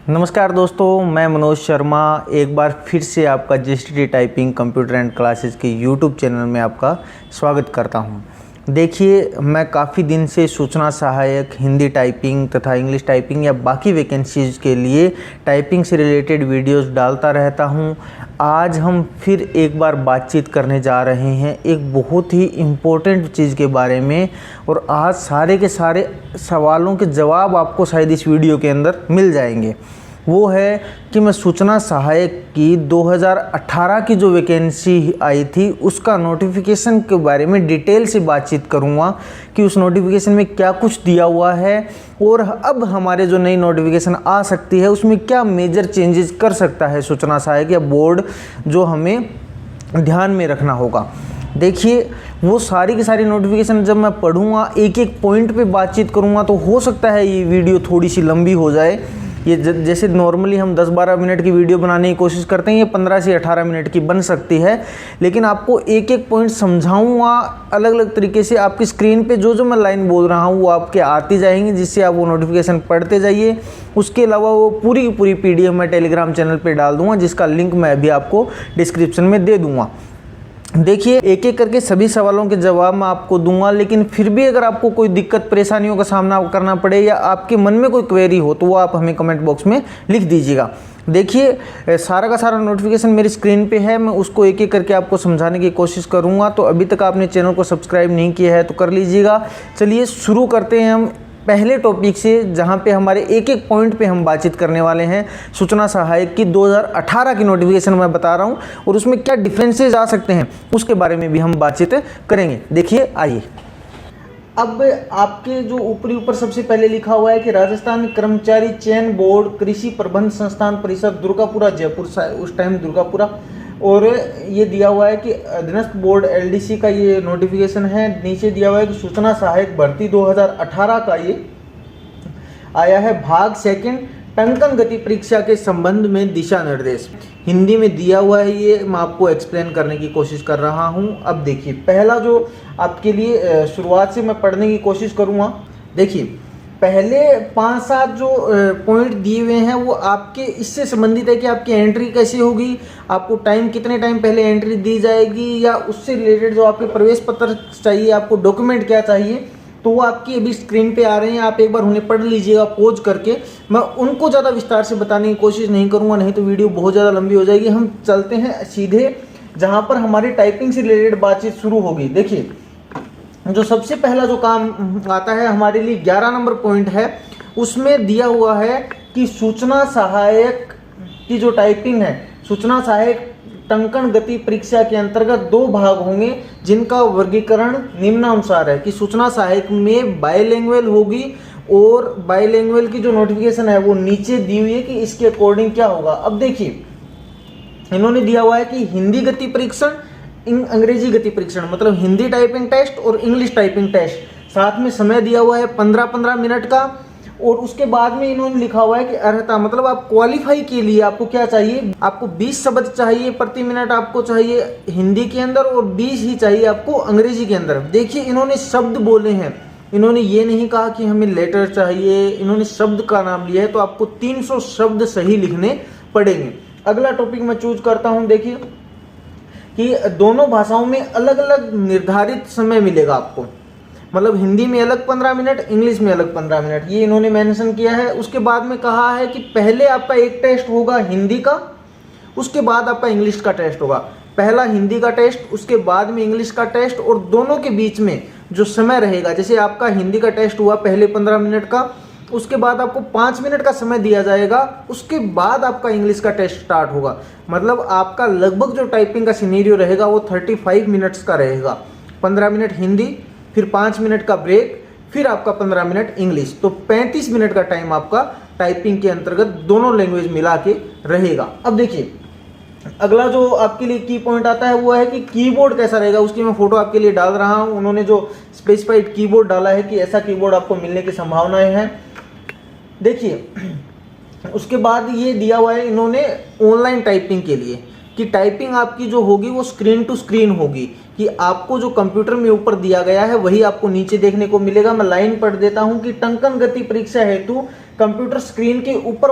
नमस्कार दोस्तों, मैं मनोज शर्मा एक बार फिर से आपका GST typing computer and classes के यूट्यूब चैनल में आपका स्वागत करता हूं। देखिए, मैं काफ़ी दिन से सूचना सहायक, हिंदी टाइपिंग तथा इंग्लिश टाइपिंग या बाकी वैकेंसीज़ के लिए टाइपिंग से रिलेटेड वीडियोस डालता रहता हूं। आज हम फिर एक बार बातचीत करने जा रहे हैं एक बहुत ही इम्पोर्टेंट चीज़ के बारे में, और आज सारे के सारे सवालों के जवाब आपको शायद इस वीडियो के अंदर मिल जाएंगे। वो है कि मैं सूचना सहायक की 2018 की जो वैकेंसी आई थी उसका नोटिफिकेशन के बारे में डिटेल से बातचीत करूँगा कि उस नोटिफिकेशन में क्या कुछ दिया हुआ है और अब हमारे जो नई नोटिफिकेशन आ सकती है उसमें क्या मेजर चेंजेस कर सकता है सूचना सहायक या बोर्ड, जो हमें ध्यान में रखना होगा। देखिए, वो सारी की सारी नोटिफिकेशन जब मैं पढ़ूंगा, एक एक पॉइंट पे बातचीत करूंगा, तो हो सकता है ये वीडियो थोड़ी सी लंबी हो जाए। ये जैसे नॉर्मली हम 10-12 मिनट की वीडियो बनाने की कोशिश करते हैं, ये 15 से 18 मिनट की बन सकती है, लेकिन आपको एक एक पॉइंट समझाऊंगा अलग अलग तरीके से। आपकी स्क्रीन पे जो जो मैं लाइन बोल रहा हूँ वो आपके आती जाएंगी, जिससे आप वो नोटिफिकेशन पढ़ते जाइए। उसके अलावा वो पूरी की पूरी PDF मैं टेलीग्राम चैनल पर डाल दूँगा, जिसका लिंक मैं अभी आपको डिस्क्रिप्शन में दे दूँगा। देखिए, एक एक करके सभी सवालों के जवाब मैं आपको दूंगा, लेकिन फिर भी अगर आपको कोई दिक्कत परेशानियों का सामना करना पड़े या आपके मन में कोई क्वेरी हो तो वो आप हमें कमेंट बॉक्स में लिख दीजिएगा। देखिए, सारा का सारा नोटिफिकेशन मेरी स्क्रीन पे है, मैं उसको एक एक करके आपको समझाने की कोशिश करूंगा। तो अभी तक आपने चैनल को सब्सक्राइब नहीं किया है तो कर लीजिएगा। चलिए शुरू करते हैं हम पहले टॉपिक से, जहां पे हमारे एक एक पॉइंट पे हम बातचीत करने वाले हैं। सूचना सहायक की 2018 की नोटिफिकेशन मैं बता रहा हूं और उसमें क्या डिफरेंसेस आ सकते हैं उसके बारे में भी हम बातचीत करेंगे। देखिए, आइए। अब आपके जो ऊपर सबसे पहले लिखा हुआ है कि राजस्थान कर्मचारी चयन बोर्ड कृषि प्रबंध संस्थान परिषद दुर्गापुरा जयपुर, उस टाइम दुर्गापुरा, और ये दिया हुआ है कि अधीनस्थ बोर्ड LDC का ये नोटिफिकेशन है। नीचे दिया हुआ है कि सूचना सहायक भर्ती 2018 का ये आया है। भाग सेकंड, टंकन गति परीक्षा के संबंध में दिशा निर्देश, हिंदी में दिया हुआ है। ये मैं आपको एक्सप्लेन करने की कोशिश कर रहा हूँ। अब देखिए, पहला जो आपके लिए शुरुआत से मैं पढ़ने की कोशिश करूँगा। देखिए, पहले 5-7 जो पॉइंट दिए हुए हैं वो आपके इससे संबंधित है कि आपकी एंट्री कैसे होगी, आपको टाइम कितने टाइम पहले एंट्री दी जाएगी, या उससे रिलेटेड जो आपके प्रवेश पत्र चाहिए, आपको डॉक्यूमेंट क्या चाहिए, तो वो आपकी अभी स्क्रीन पे आ रहे हैं। आप एक बार उन्हें पढ़ लीजिएगा पॉज करके। मैं उनको ज़्यादा विस्तार से बताने की कोशिश नहीं करूँगा, नहीं तो वीडियो बहुत ज़्यादा लंबी हो जाएगी। हम चलते हैं सीधे जहाँ पर हमारी टाइपिंग से रिलेटेड बातचीत शुरू होगी। देखिए, जो सबसे पहला जो काम आता है हमारे लिए 11 नंबर पॉइंट है, उसमें दिया हुआ है कि सूचना सहायक की जो टाइपिंग है, सूचना सहायक टंकन गति परीक्षा के अंतर्गत 2 भाग होंगे, जिनका वर्गीकरण निम्नानुसार है कि सूचना सहायक में बाइलिंगुअल होगी, और बाइलिंगुअल की जो नोटिफिकेशन है वो नीचे दी हुई है कि इसके अकॉर्डिंग क्या होगा। अब देखिए, इन्होंने दिया हुआ है कि हिंदी गति परीक्षण, अंग्रेजी गति परीक्षण, मतलब हिंदी टाइपिंग टेस्ट और इंग्लिश टाइपिंग टेस्ट। साथ में समय दिया हुआ है 15-15 मिनट का, और उसके बाद में इन्होंने लिखा हुआ है कि अर्हता, मतलब आप क्वालिफाई के लिए आपको क्या चाहिए, आपको 20 शब्द चाहिए प्रति मिनट आपको चाहिए हिंदी के अंदर, और 20 ही चाहिए आपको अंग्रेजी के अंदर। देखिए, इन्होंने शब्द बोले हैं, इन्होंने ये नहीं कहा कि हमें लेटर चाहिए, इन्होंने शब्द का नाम लिया है, तो आपको 300 शब्द सही लिखने पड़ेंगे। अगला टॉपिक मैं चूज करता हूँ। देखिए कि दोनों भाषाओं में अलग अलग निर्धारित समय मिलेगा आपको, मतलब हिंदी में अलग 15 मिनट, इंग्लिश में अलग 15 मिनट, ये इन्होंने मेंशन किया है। उसके बाद में कहा है कि पहले आपका एक टेस्ट होगा हिंदी का, उसके बाद आपका इंग्लिश का टेस्ट होगा। पहला हिंदी का टेस्ट, उसके बाद में इंग्लिश का टेस्ट, और दोनों के बीच में जो समय रहेगा, जैसे आपका हिंदी का टेस्ट हुआ पहले 15 मिनट का, उसके बाद आपको 5 मिनट का समय दिया जाएगा, उसके बाद आपका इंग्लिश का टेस्ट स्टार्ट होगा। मतलब आपका लगभग जो टाइपिंग का सिनेरियो रहेगा वो 35 मिनट्स का रहेगा। 15 मिनट हिंदी, फिर 5 मिनट का ब्रेक, फिर आपका 15 मिनट इंग्लिश, तो 35 मिनट का टाइम आपका टाइपिंग के अंतर्गत दोनों लैंग्वेज मिला के रहेगा। अब देखिए, अगला जो आपके लिए की पॉइंट आता है वो है कि कीबोर्ड कैसा रहेगा। उसकी मैं फोटो आपके लिए डाल रहा हूँ। उन्होंने जो स्पेसिफाइड कीबोर्ड डाला है कि ऐसा कीबोर्ड आपको मिलने की संभावनाएं हैं। देखिए, उसके बाद ये दिया हुआ है इन्होंने ऑनलाइन टाइपिंग के लिए कि टाइपिंग आपकी जो होगी वो स्क्रीन टू स्क्रीन होगी, कि आपको जो कंप्यूटर में ऊपर दिया गया है वही आपको नीचे देखने को मिलेगा। मैं लाइन पढ़ देता हूं कि टंकन गति परीक्षा हेतु कंप्यूटर स्क्रीन के ऊपर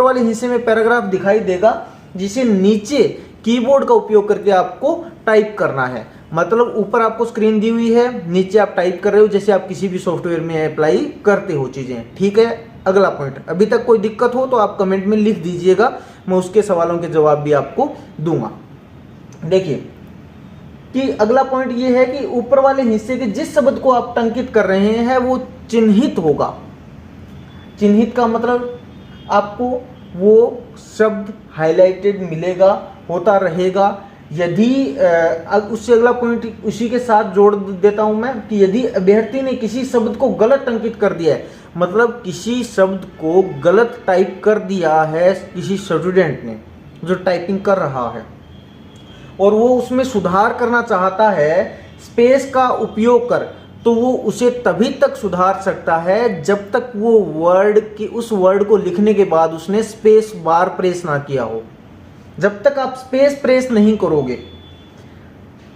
वाले हिस्से में पैराग्राफ दिखाई देगा, जिसे नीचे कीबोर्ड का उपयोग करके आपको टाइप करना है। मतलब ऊपर आपको स्क्रीन दी हुई है, नीचे आप टाइप कर रहे हो, जैसे आप किसी भी सॉफ्टवेयर में अप्लाई करते हो चीजें। ठीक है, अगला पॉइंट, अभी तक कोई दिक्कत हो तो आप कमेंट में लिख दीजिएगा, मैं उसके सवालों के जवाब भी आपको दूंगा। देखिए कि अगला पॉइंट ये है कि ऊपर वाले हिस्से के जिस शब्द को आप टंकित कर रहे हैं वो चिन्हित होगा। चिन्हित का मतलब आपको वो शब्द हाईलाइटेड मिलेगा, होता रहेगा। यदि उससे अगला पॉइंट उसी के साथ जोड़ देता हूं मैं कि यदि अभ्यर्थी ने किसी शब्द को गलत टंकित कर दिया है, मतलब किसी शब्द को गलत टाइप कर दिया है किसी स्टूडेंट ने जो टाइपिंग कर रहा है, और वो उसमें सुधार करना चाहता है स्पेस का उपयोग कर, तो वो उसे तभी तक सुधार सकता है जब तक वो उस वर्ड को लिखने के बाद उसने स्पेस बार प्रेस ना किया हो। जब तक आप स्पेस प्रेस नहीं करोगे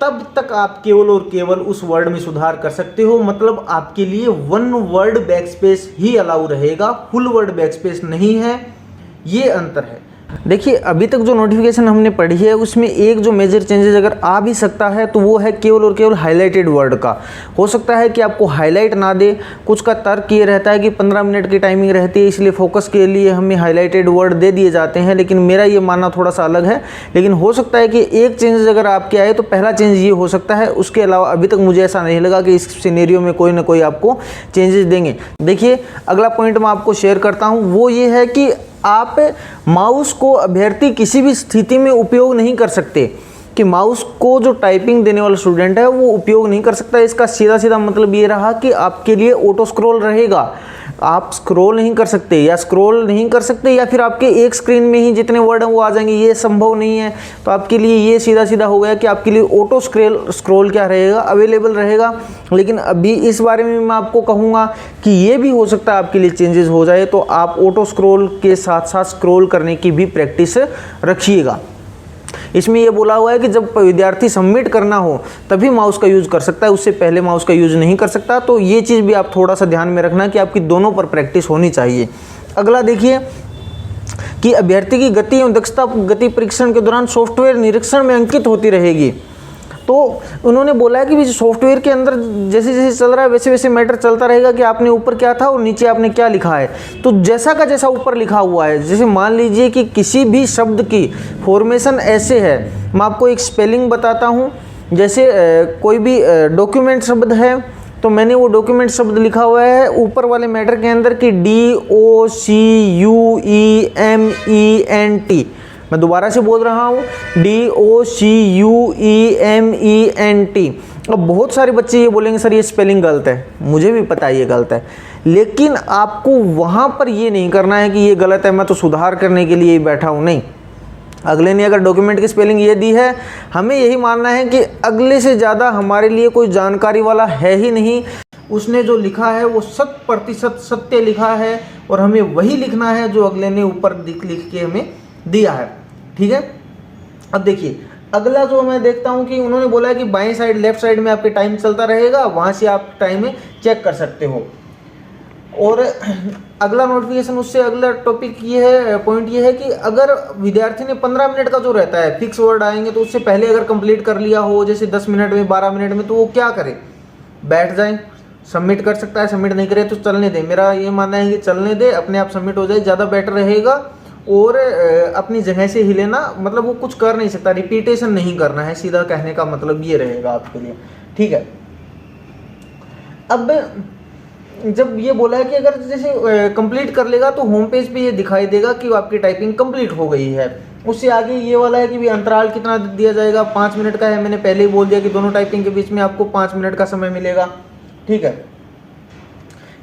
तब तक आप केवल और केवल उस वर्ड में सुधार कर सकते हो। मतलब आपके लिए 1 वर्ड बैकस्पेस ही अलाउ रहेगा, फुल वर्ड बैकस्पेस नहीं है, ये अंतर है। देखिए अभी तक जो नोटिफिकेशन हमने पढ़ी है उसमें एक जो मेजर चेंजेस अगर आ भी सकता है तो वो है केवल और केवल हाईलाइटेड वर्ड का। हो सकता है कि आपको हाईलाइट ना दे, कुछ का तर्क ये रहता है कि 15 मिनट की टाइमिंग रहती है, इसलिए फोकस के लिए हमें हाईलाइटेड वर्ड दे दिए जाते हैं, लेकिन मेरा ये मानना थोड़ा सा अलग है। लेकिन हो सकता है कि एक चेंजेस अगर आपके आए तो पहला चेंज ये हो सकता है, उसके अलावा अभी तक मुझे ऐसा नहीं लगा कि इस सिनेरियो में कोई ना कोई आपको चेंजेस देंगे। देखिए अगला पॉइंट मैं आपको शेयर करता हूँ, वो ये है कि आप माउस को अभ्यर्थी किसी भी स्थिति में उपयोग नहीं कर सकते, कि माउस को जो टाइपिंग देने वाला स्टूडेंट है वो उपयोग नहीं कर सकता। इसका सीधा सीधा मतलब ये रहा कि आपके लिए ऑटो स्क्रॉल रहेगा, आप स्क्रॉल नहीं कर सकते, या फिर आपके एक स्क्रीन में ही जितने वर्ड हैं वो आ जाएंगे, ये संभव नहीं है। तो आपके लिए ये सीधा सीधा हो गया कि आपके लिए ऑटो स्क्रॉल क्या रहेगा, अवेलेबल रहेगा। लेकिन अभी इस बारे में मैं आपको कहूँगा कि ये भी हो सकता है आपके लिए चेंजेस हो जाए, तो आप ऑटो स्क्रॉल के साथ साथ स्क्रॉल करने की भी प्रैक्टिस रखिएगा। इसमें यह बोला हुआ है कि जब विद्यार्थी सबमिट करना हो तभी माउस का यूज़ कर सकता है, उससे पहले माउस का यूज़ नहीं कर सकता। तो ये चीज़ भी आप थोड़ा सा ध्यान में रखना कि आपकी दोनों पर प्रैक्टिस होनी चाहिए। अगला देखिए कि अभ्यर्थी की गति एवं दक्षता गति परीक्षण के दौरान सॉफ्टवेयर निरीक्षण में अंकित होती रहेगी। तो उन्होंने बोला है कि सॉफ्टवेयर के अंदर जैसे जैसे चल रहा है वैसे वैसे मैटर चलता रहेगा कि आपने ऊपर क्या था और नीचे आपने क्या लिखा है। तो जैसा का जैसा ऊपर लिखा हुआ है, जैसे मान लीजिए कि किसी भी शब्द की फॉर्मेशन ऐसे है, मैं आपको एक स्पेलिंग बताता हूँ। जैसे कोई भी डॉक्यूमेंट शब्द है तो मैंने वो डॉक्यूमेंट शब्द लिखा हुआ है ऊपर वाले मैटर के अंदर कि DOCUEMENT। मैं दोबारा से बोल रहा हूँ DOCUEMENT। अब बहुत सारे बच्चे ये बोलेंगे सर ये स्पेलिंग गलत है, मुझे भी पता है ये गलत है, लेकिन आपको वहाँ पर ये नहीं करना है कि ये गलत है मैं तो सुधार करने के लिए ही बैठा हूँ। नहीं, अगले ने अगर डॉक्यूमेंट की स्पेलिंग ये दी है, हमें यही मानना है कि अगले से ज़्यादा हमारे लिए कोई जानकारी वाला है ही नहीं। उसने जो लिखा है वो 100% सत्य लिखा है और हमें वही लिखना है जो अगले ने ऊपर लिख के हमें दिया है। ठीक है, अब देखिए अगला जो मैं देखता हूँ कि उन्होंने बोला है कि बाएं साइड लेफ्ट साइड में आपके टाइम चलता रहेगा, वहाँ से आप टाइम में चेक कर सकते हो। और अगला नोटिफिकेशन उससे अगला टॉपिक ये है, पॉइंट ये है कि अगर विद्यार्थी ने 15 मिनट का जो रहता है फिक्स वर्ड आएंगे तो उससे पहले अगर कंप्लीट कर लिया हो, जैसे 10 मिनट में 12 मिनट में, तो वो क्या करे, बैठ जाए, सबमिट कर सकता है। सबमिट नहीं करे तो चलने दे, मेरा ये मानना है कि चलने दे, अपने आप सबमिट हो जाए, ज़्यादा बेटर रहेगा। और अपनी जगह से हिले ना, मतलब वो कुछ कर नहीं सकता, रिपीटेशन नहीं करना है, सीधा कहने का मतलब ये रहेगा आपके लिए। ठीक है, अब जब ये बोला है कि अगर जैसे कंप्लीट कर लेगा तो होम पेज पे ये दिखाई देगा कि आपकी टाइपिंग कंप्लीट हो गई है। उससे आगे ये वाला है कि भी अंतराल कितना दिया जाएगा, 5 मिनट का है। मैंने पहले ही बोल दिया कि दोनों टाइपिंग के बीच में आपको 5 मिनट का समय मिलेगा। ठीक है,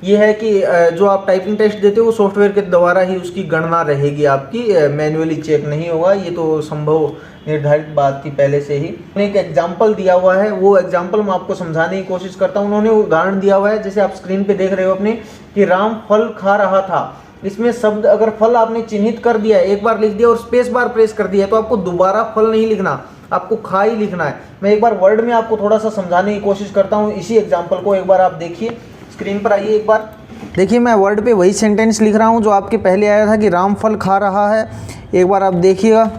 ये है कि जो आप टाइपिंग टेस्ट देते हो वो सॉफ्टवेयर के द्वारा ही उसकी गणना रहेगी आपकी, मैन्युअली चेक नहीं होगा। ये तो संभव निर्धारित बात थी पहले से ही। एक एग्जाम्पल दिया हुआ है, वो एग्जाम्पल मैं आपको समझाने की कोशिश करता हूँ। उन्होंने उदाहरण दिया हुआ है, जैसे आप स्क्रीन पे देख रहे हो अपने कि राम फल खा रहा था। इसमें शब्द अगर फल आपने चिन्हित कर दिया, एक बार लिख दिया और स्पेस बार प्रेस कर दिया, तो आपको दोबारा फल नहीं लिखना, आपको खा ही लिखना है। मैं एक बार वर्ड में आपको थोड़ा सा समझाने की कोशिश करता हूँ इसी एग्जाम्पल को। एक बार आप देखिए, स्क्रीन पर आइए एक बार। देखिए मैं वर्ड पे वही सेंटेंस लिख रहा हूँ जो आपके पहले आया था कि राम फल खा रहा है। एक बार आप देखिएगा,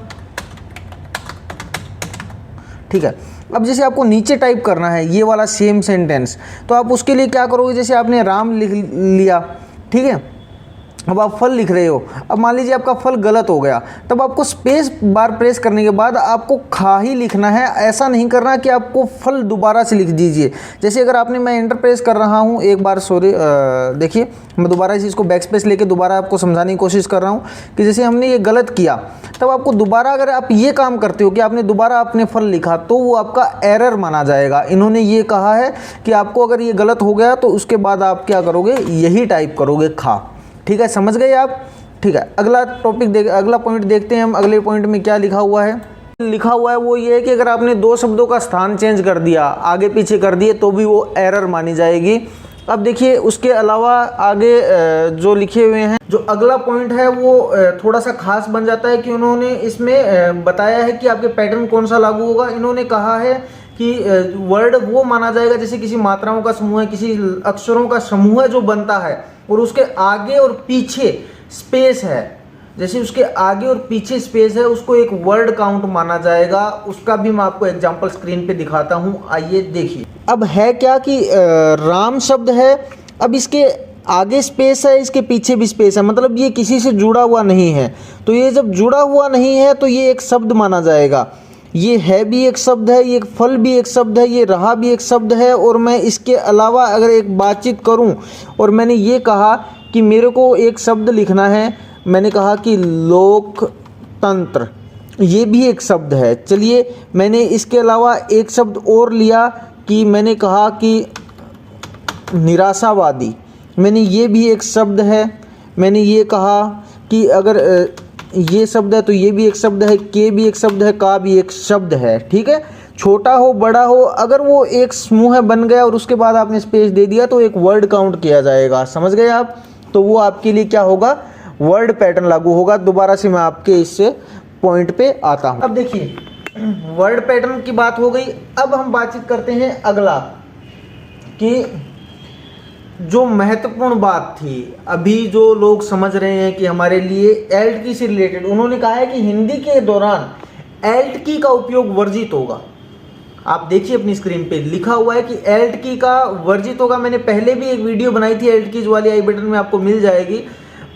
ठीक है। अब जैसे आपको नीचे टाइप करना है ये वाला सेम सेंटेंस, तो आप उसके लिए क्या करोगे, जैसे आपने राम लिख लिया, ठीक है। अब आप फल लिख रहे हो, अब मान लीजिए आपका फल गलत हो गया, तब आपको स्पेस बार प्रेस करने के बाद आपको खा ही लिखना है। ऐसा नहीं करना कि आपको फल दोबारा से लिख दीजिए। जैसे अगर आपने, मैं एंटर प्रेस कर रहा हूँ एक बार, सॉरी देखिए मैं दोबारा इस चीज़ को बैक स्पेस लेके दोबारा आपको समझाने की कोशिश कर रहा हूँ कि जैसे हमने ये गलत किया, तब आपको दोबारा, अगर आप ये काम करते हो कि आपने दोबारा अपने फल लिखा, तो वो आपका एरर माना जाएगा। इन्होंने ये कहा है कि आपको अगर ये गलत हो गया तो उसके बाद आप क्या करोगे, यही टाइप करोगे खा। ठीक है, समझ गए आप। ठीक है, अगला टॉपिक अगला पॉइंट देखते हैं हम। अगले पॉइंट में क्या लिखा हुआ है, लिखा हुआ है वो ये है कि अगर आपने दो शब्दों का स्थान चेंज कर दिया, आगे पीछे कर दिए, तो भी वो एरर मानी जाएगी। अब देखिए उसके अलावा आगे जो लिखे हुए हैं, जो अगला पॉइंट है वो थोड़ा सा खास बन जाता है कि उन्होंने इसमें बताया है कि आपके पैटर्न कौन सा लागू होगा। इन्होंने कहा है कि वर्ड वो माना जाएगा जैसे किसी मात्राओं का समूह है, किसी अक्षरों का समूह है जो बनता है और उसके आगे और पीछे स्पेस है, जैसे उसके आगे और पीछे स्पेस है, उसको एक वर्ड काउंट माना जाएगा। उसका भी मैं आपको एग्जांपल स्क्रीन पे दिखाता हूं, आइए देखिए। अब है क्या कि राम शब्द है, अब इसके आगे स्पेस है, इसके पीछे भी स्पेस है, मतलब ये किसी से जुड़ा हुआ नहीं है। तो ये जब जुड़ा हुआ नहीं है तो ये एक शब्द माना जाएगा। ये है भी एक शब्द है, ये फल भी एक शब्द है, ये रहा भी एक शब्द है। और मैं इसके अलावा अगर एक बातचीत करूं और मैंने ये कहा कि मेरे को एक शब्द लिखना है, मैंने कहा कि लोकतंत्र, ये भी एक शब्द है। चलिए मैंने इसके अलावा एक शब्द और लिया कि मैंने कहा कि निराशावादी, मैंने ये भी एक शब्द है। मैंने ये कहा कि अगर ये शब्द है तो ये भी एक शब्द है, के भी एक शब्द है, का भी एक शब्द है। ठीक है, छोटा हो बड़ा हो, अगर वो एक समूह बन गया और उसके बाद आपने स्पेस दे दिया तो एक वर्ड काउंट किया जाएगा। समझ गए आप। तो वो आपके लिए क्या होगा, वर्ड पैटर्न लागू होगा। दोबारा से मैं आपके इस पॉइंट पे आता हूँ। अब देखिए वर्ड पैटर्न की बात हो गई। अब हम बातचीत करते हैं अगला, कि जो महत्वपूर्ण बात थी, अभी जो लोग समझ रहे हैं कि हमारे लिए एल्ट की से रिलेटेड, उन्होंने कहा है कि हिंदी के दौरान एल्ट की का उपयोग वर्जित होगा। आप देखिए अपनी स्क्रीन पे लिखा हुआ है कि एल्ट की का वर्जित होगा। मैंने पहले भी एक वीडियो बनाई थी एल्ट कीज वाली, आई बटन में आपको मिल जाएगी।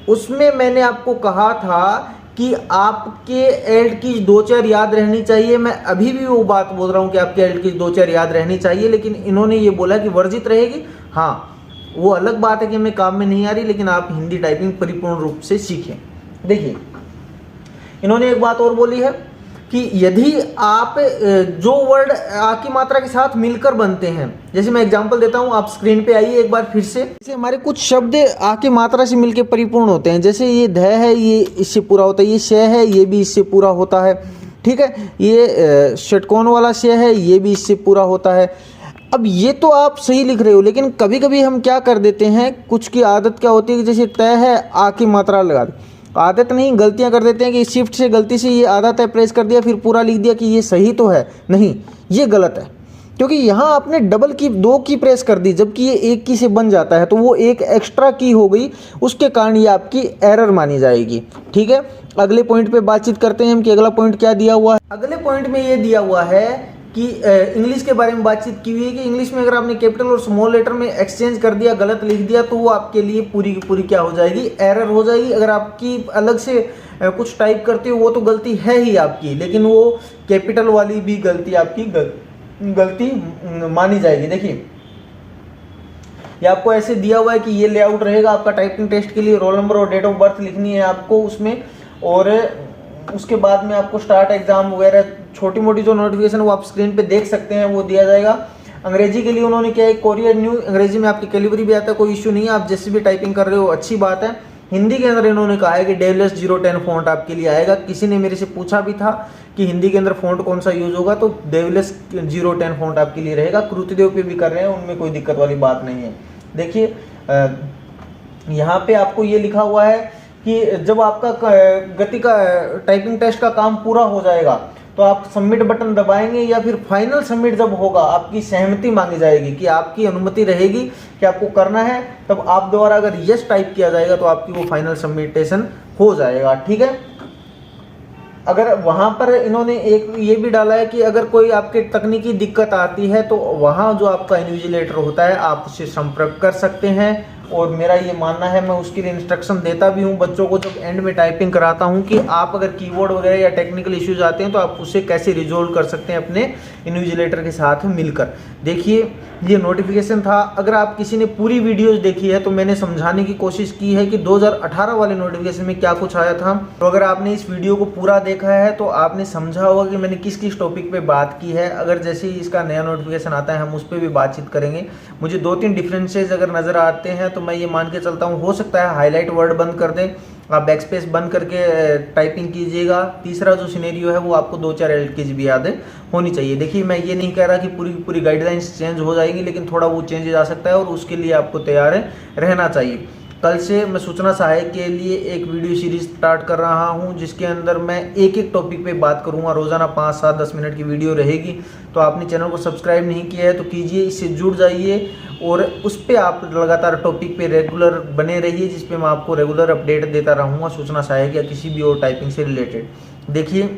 उसमें मैंने आपको कहा था कि आपके एल्ट कीज 2-4 याद रहनी चाहिए। मैं अभी भी वो बात बोल रहा हूँ कि आपके एल्ट कीज 2-4 याद रहनी चाहिए, लेकिन इन्होंने ये बोला कि वर्जित रहेगी। हाँ, वो अलग बात है कि हमें काम में नहीं आ रही, लेकिन आप हिंदी टाइपिंग परिपूर्ण रूप से सीखें। देखिए इन्होंने एक बात और बोली है कि यदि आप जो वर्ड आ की मात्रा के साथ मिलकर बनते हैं, जैसे मैं एग्जांपल देता हूं, आप स्क्रीन पे आइए एक बार फिर से। जैसे हमारे कुछ शब्द आ की मात्रा से मिलकर परिपूर्ण होते हैं, जैसे ये ध है, ये इससे पूरा होता है, ये श है, ये भी इससे पूरा होता है। ठीक है, ये षटकोण वाला श है, ये भी इससे पूरा होता है। अब ये तो आप सही लिख रहे हो, लेकिन कभी कभी हम क्या कर देते हैं, कुछ की आदत क्या होती है कि जैसे तय है, आ की मात्रा लगा दे, आदत नहीं गलतियां कर देते हैं कि शिफ्ट से गलती से ये आधा तय प्रेस कर दिया, फिर पूरा लिख दिया कि ये सही तो है। नहीं, ये गलत है, क्योंकि यहाँ आपने डबल की 2 की प्रेस कर दी, जबकि ये 1 की से बन जाता है, तो वो एक एक्स्ट्रा की हो गई, उसके कारण ये आपकी एरर मानी जाएगी। ठीक है, अगले पॉइंट पे बातचीत करते हैं हम कि अगला पॉइंट क्या दिया हुआ है। अगले पॉइंट में ये दिया हुआ है कि इंग्लिश के बारे में बातचीत की हुई है कि इंग्लिश में अगर आपने कैपिटल और स्मॉल लेटर में एक्सचेंज कर दिया, गलत लिख दिया, तो वो आपके लिए पूरी की पूरी क्या हो जाएगी, एरर हो जाएगी। अगर आपकी अलग से कुछ टाइप करते हो वो तो गलती है ही आपकी, लेकिन वो कैपिटल वाली भी गलती आपकी गलती मानी जाएगी। देखिए ये आपको ऐसे दिया हुआ है कि ये लेआउट रहेगा आपका टाइपिंग टेस्ट के लिए। रोल नंबर और डेट ऑफ बर्थ लिखनी है आपको उसमें, और उसके बाद में आपको स्टार्ट एग्जाम वगैरह छोटी मोटी जो नोटिफिकेशन वो आप स्क्रीन पे देख सकते हैं, वो दिया जाएगा। अंग्रेजी के लिए उन्होंने क्या है, कोरियर न्यू, अंग्रेजी में आपकी कैलिबरी भी आता है, कोई इश्यू नहीं है, आप जैसे भी टाइपिंग कर रहे हो अच्छी बात है। हिंदी के अंदर इन्होंने कहा है कि डेवलेस 010 फॉन्ट आपके लिए आएगा। किसी ने मेरे से पूछा भी था कि हिंदी के अंदर फॉन्ट कौन सा यूज होगा, तो डेवलेस 010 फॉन्ट आपके लिए रहेगा। कृतिदेव पे भी कर रहे हैं, उनमें कोई दिक्कत वाली बात नहीं है। देखिए यहाँ पे आपको ये लिखा हुआ है कि जब आपका गति का टाइपिंग टेस्ट का काम पूरा हो जाएगा तो आप सबमिट बटन दबाएंगे या फिर फाइनल सबमिट जब होगा आपकी सहमति मांगी जाएगी कि आपकी अनुमति रहेगी कि आपको करना है, तब आप द्वारा अगर यस टाइप किया जाएगा तो आपकी वो फाइनल सबमिटेशन हो जाएगा। ठीक है। अगर वहाँ पर इन्होंने एक ये भी डाला है कि अगर कोई आपके तकनीकी दिक्कत आती है तो वहाँ जो आपका इन्विजिलेटर होता है आप उससे संपर्क कर सकते हैं। और मेरा ये मानना है, मैं उसके लिए इंस्ट्रक्शन देता भी हूँ बच्चों को जब एंड में टाइपिंग कराता हूँ कि आप अगर कीबोर्ड वगैरह या टेक्निकल इश्यूज आते हैं तो आप उसे कैसे रिजोल्व कर सकते हैं अपने इन्विजिलेटर के साथ मिलकर। देखिए ये नोटिफिकेशन था। अगर आप किसी ने पूरी वीडियोस देखी है तो मैंने समझाने की कोशिश की है कि 2018 वाले नोटिफिकेशन में क्या कुछ आया था। तो अगर आपने इस वीडियो को पूरा देखा है तो आपने समझा होगा कि मैंने किस किस टॉपिक पे बात की है। अगर जैसे ही इसका नया नोटिफिकेशन आता है हम उस पर भी बातचीत करेंगे। मुझे 2-3 डिफरेंसेस अगर नज़र आते हैं तो मैं ये मान के चलता हूँ, हो सकता है हाईलाइट वर्ड बंद कर दें, आप बैकस्पेस बंद करके टाइपिंग कीजिएगा। तीसरा जो सिनेरियो है वो आपको 2-4 एलकेजी भी याद होनी चाहिए। देखिए मैं ये नहीं कह रहा कि पूरी गाइडलाइंस चेंज हो जाएंगी, लेकिन थोड़ा वो चेंज आ सकता है और उसके लिए आपको तैयार रहना चाहिए। कल से मैं सूचना सहायक के लिए एक वीडियो सीरीज स्टार्ट कर रहा हूं जिसके अंदर मैं एक एक टॉपिक पे बात करूंगा। रोज़ाना 5, 7, 10 मिनट की वीडियो रहेगी। तो आपने चैनल को सब्सक्राइब नहीं किया है तो कीजिए, इससे जुड़ जाइए और उस पर आप लगातार टॉपिक पे रेगुलर बने रहिए, जिस पे मैं आपको रेगुलर अपडेट देता रहूँगा सूचना सहायक या किसी भी और टाइपिंग से रिलेटेड। देखिए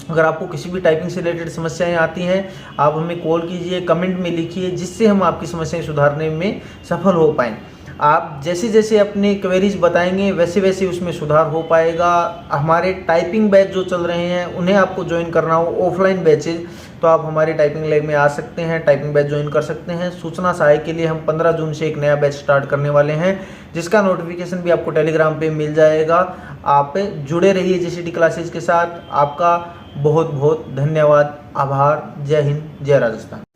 अगर आपको किसी भी टाइपिंग से रिलेटेड समस्याएं आती हैं आप हमें कॉल कीजिए, कमेंट में लिखिए, जिससे हम आपकी समस्याएं सुधारने में सफल हो पाएँ। आप जैसे जैसे अपने क्वेरीज बताएंगे वैसे वैसे उसमें सुधार हो पाएगा। हमारे टाइपिंग बैच जो चल रहे हैं उन्हें आपको ज्वाइन करना हो, ऑफलाइन बैचेज, तो आप हमारे टाइपिंग लैब में आ सकते हैं, टाइपिंग बैच ज्वाइन कर सकते हैं। सूचना सहायक के लिए हम 15 जून से एक नया बैच स्टार्ट करने वाले हैं जिसका नोटिफिकेशन भी आपको टेलीग्राम पे मिल जाएगा। आप जुड़े रहिए JCT क्लासेज के साथ। आपका बहुत बहुत धन्यवाद, आभार। जय हिंद, जय राजस्थान।